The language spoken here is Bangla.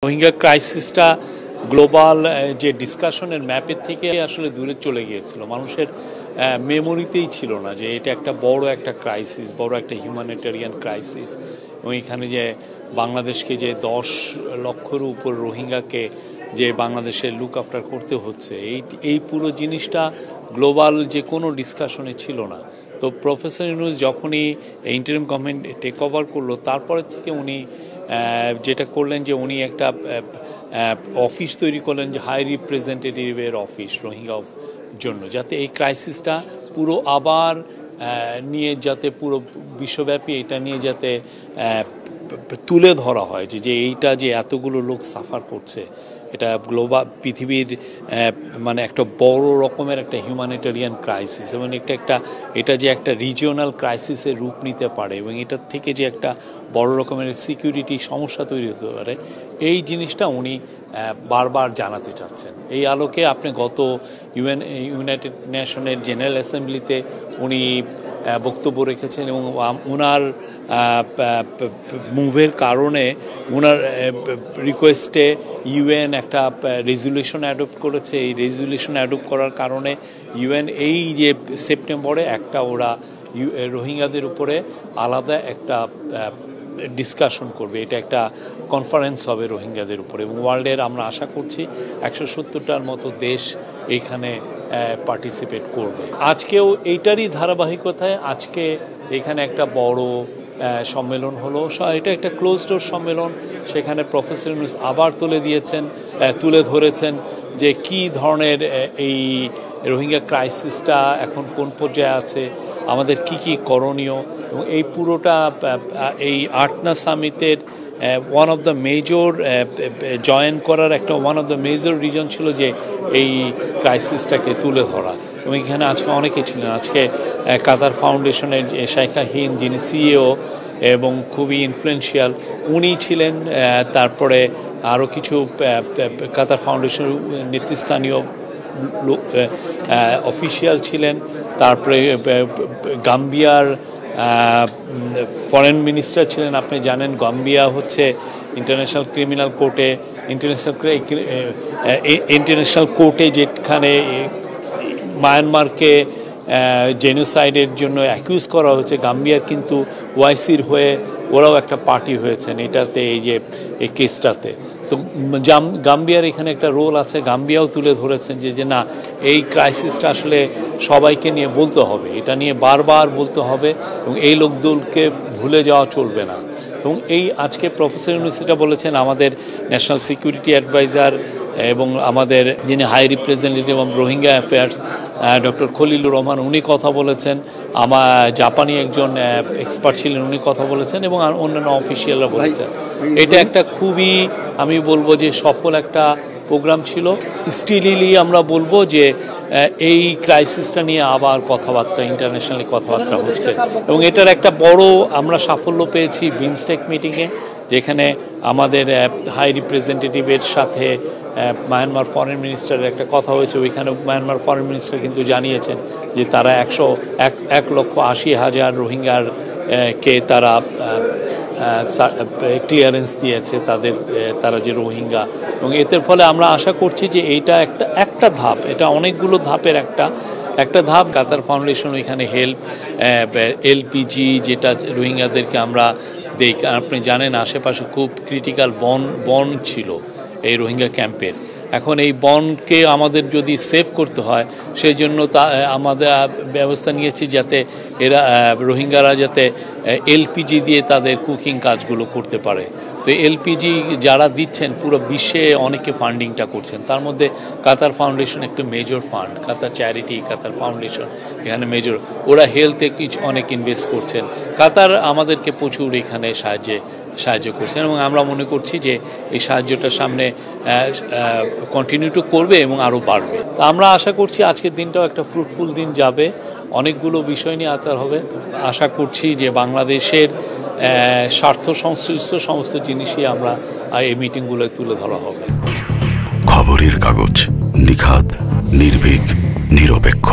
রোহিঙ্গা ক্রাইসিসটা গ্লোবাল যে ডিসকাশনের ম্যাপের থেকে আসলে দূরে চলে গিয়েছিল, মানুষের মেমোরিতেই ছিল না যে এটা একটা বড় একটা ক্রাইসিস, বড় একটা হিউম্যানিটেরিয়ান ক্রাইসিস। এবং এখানে যে বাংলাদেশকে যে 10 লক্ষের উপর রোহিঙ্গাকে যে বাংলাদেশের লুক আফটার করতে হচ্ছে, এই পুরো জিনিসটা গ্লোবাল যে কোনো ডিসকাশনে ছিল না। তো প্রফেসর ইউনূস যখনই ইন্টারিম গভর্নমেন্ট টেক ওভার করলো, তারপরে থেকে উনি যেটা করলেন যে উনি একটা অফিস তৈরি করলেন, যে হাই রিপ্রেজেন্টেটিভের অফিস রোহিঙ্গা জন্য, যাতে এই ক্রাইসিসটা পুরো আবার নিয়ে যাতে পুরো বিশ্বব্যাপী এটা নিয়ে যাতে তুলে ধরা হয় যে এইটা যে এতগুলো লোক সাফার করছে, এটা গ্লোবাল পৃথিবীর মানে একটা বড় রকমের একটা হিউম্যানিটেরিয়ান ক্রাইসিস, এবং এটা যে একটা রিজিওনাল ক্রাইসিসের রূপ নিতে পারে, এবং এটার থেকে যে একটা বড় রকমের সিকিউরিটি সমস্যা তৈরি হতে পারে, এই জিনিসটা উনি বারবার জানাতে চাচ্ছেন। এই আলোকে আপনি গত ইউনাইটেড নেশনের জেনারেল অ্যাসেম্বলিতে উনি বক্তব্য রেখেছেন, এবং ওনার মুভের কারণে ওনার রিকোয়েস্টে ইউএন একটা রেজুলেশন অ্যাডপ্ট করেছে। এই রেজুলেশন অ্যাডপ্ট করার কারণে ইউএন এই যে সেপ্টেম্বরে একটা ওরা রোহিঙ্গাদের উপরে আলাদা একটা ডিসকাশন করবে, এটা একটা কনফারেন্স হবে রোহিঙ্গাদের উপরে, এবং ওয়ার্ল্ডের আমরা আশা করছি 170টার মতো দেশ এইখানে পার্টিসিপেট করবে। আজকেও এইটারই ধারাবাহিকতায় আজকে এখানে একটা বড় সম্মেলন হলো। এটা একটা ক্লোজ ডোর সম্মেলন। সেখানে প্রফেসর ইউনূস আবার তুলে ধরেছেন যে কি ধরনের এই রোহিঙ্গা ক্রাইসিসটা এখন কোন পর্যায়ে আছে, আমাদের কি করণীয়, এবং এই পুরোটা এই আটনা সামিটের one of the major join করার একটা one of the major reason ছিল যে এই ক্রাইসিসটাকে তুলে ধরা। এবং এখানে আজকে অনেকে ছিলেন। আজকে কাতার ফাউন্ডেশনের শেখা হিন্দ, যিনি সিইও এবং খুবই ইনফ্লুয়েন্সিয়াল, উনি ছিলেন। তারপরে আরও কিছু কাতার ফাউন্ডেশনের নেতৃস্থানীয় অফিসিয়াল ছিলেন। তারপরে গাম্বিয়ার ফরেন মিনিস্টার ছিলেন। আপনি জানেন গাম্বিয়া হচ্ছে ইন্টারন্যাশনাল ক্রিমিনাল কোর্টে ইন্টারন্যাশনাল কোর্টে যেখানে মায়ানমারকে জেনোসাইডের জন্য অ্যাকিউজ করা হয়েছে, গাম্বিয়ার কিন্তু ওআইসির হয়ে ওরাও একটা পার্টি হয়েছেন এটাতে, এই কেসটাতে। তো গাম্বিয়ার এখানে একটা রোল আছে। গাম্বিয়াও তুলে ধরেছেন যে না, এই ক্রাইসিসটা আসলে সবাইকে নিয়ে বলতে হবে, এটা নিয়ে বারবার বলতে হবে, এবং এই লোকদলকে ভুলে যাওয়া চলবে না। এবং এই আজকে প্রফেসর ইউনূস এটা বলেছেন, আমাদের ন্যাশনাল সিকিউরিটি অ্যাডভাইজার এবং আমাদের যিনি high representative of Rohingya affairs doctor Khalilur Rahman, উনি কথা বলেছেন। জাপানি একজন এক্সপার্ট ছিলেন, উনি কথা বলেছেন, এবং অন্যান্য অফিসিয়ালরা বলেছেন। এটা একটা খুবই, আমি বলবো যে সফল একটা প্রোগ্রাম ছিল। স্টিলি আমরা বলবো যে এই ক্রাইসিসটা নিয়ে আবার কথাবার্তা, ইন্টারন্যাশনালি কথাবার্তা হচ্ছে, এবং এটার একটা বড় আমরা সাফল্য পেয়েছি বিমস্টেক মিটিংয়ে, যেখানে আমাদের হাই রিপ্রেজেন্টেটিভের সাথে মায়ানমার ফরেন মিনিস্টারের একটা কথা হয়েছে। ওইখানে মায়ানমার ফরেন মিনিস্টার কিন্তু জানিয়েছেন যে তারা 1,80,000 রোহিঙ্গার কে তারা ক্লিয়ারেন্স দিয়েছে তারা যে রোহিঙ্গা, এবং এতে ফলে আমরা আশা করছি যে এইটা একটা ধাপ, এটা অনেকগুলো ধাপের একটা ধাপ। কাতার ফাউন্ডেশন ওইখানে হেল্প এলপিজি, যেটা রোহিঙ্গাদেরকে আমরা দেই। আপনি জানেন আশেপাশে খুব ক্রিটিক্যাল বন ছিল এই রোহিঙ্গা ক্যাম্পের। এখন এই বনকে আমাদের যদি সেভ করতে হয়, সেই জন্য আমাদের ব্যবস্থা নিয়েছি যাতে রোহিঙ্গারা যাতে এলপিজি দিয়ে তাদের কুকিং কাজগুলো করতে পারে। তো এলপিজি যারা দিচ্ছেন পুরো বিশ্বে অনেকে ফান্ডিংটা করছেন, তার মধ্যে কাতার ফাউন্ডেশন একটা মেজর ফান্ড, কাতার চ্যারিটি, কাতার ফাউন্ডেশন এখানে মেজর, ওরা হেলথে অনেক ইনভেস্ট করছেন। কাতার আমাদেরকে প্রচুর এখানে সাহায্য করছেন, এবং আমরা মনে করছি যে এই সাহায্যটা সামনে কন্টিনিউ করবে এবং আরও বাড়বে। তো আমরা আশা করছি আজকের দিনটাও একটা ফ্রুটফুল দিন যাবে, অনেকগুলো বিষয় নিয়ে আতার হবে। আশা করছি যে বাংলাদেশের স্বার্থ সংশ্লিষ্ট সমস্ত জিনিসই আমরা এই মিটিংগুলোয় তুলে ধরা হবে। খবরের কাগজ, নিখাত, নির্ভীক, নিরপেক্ষ।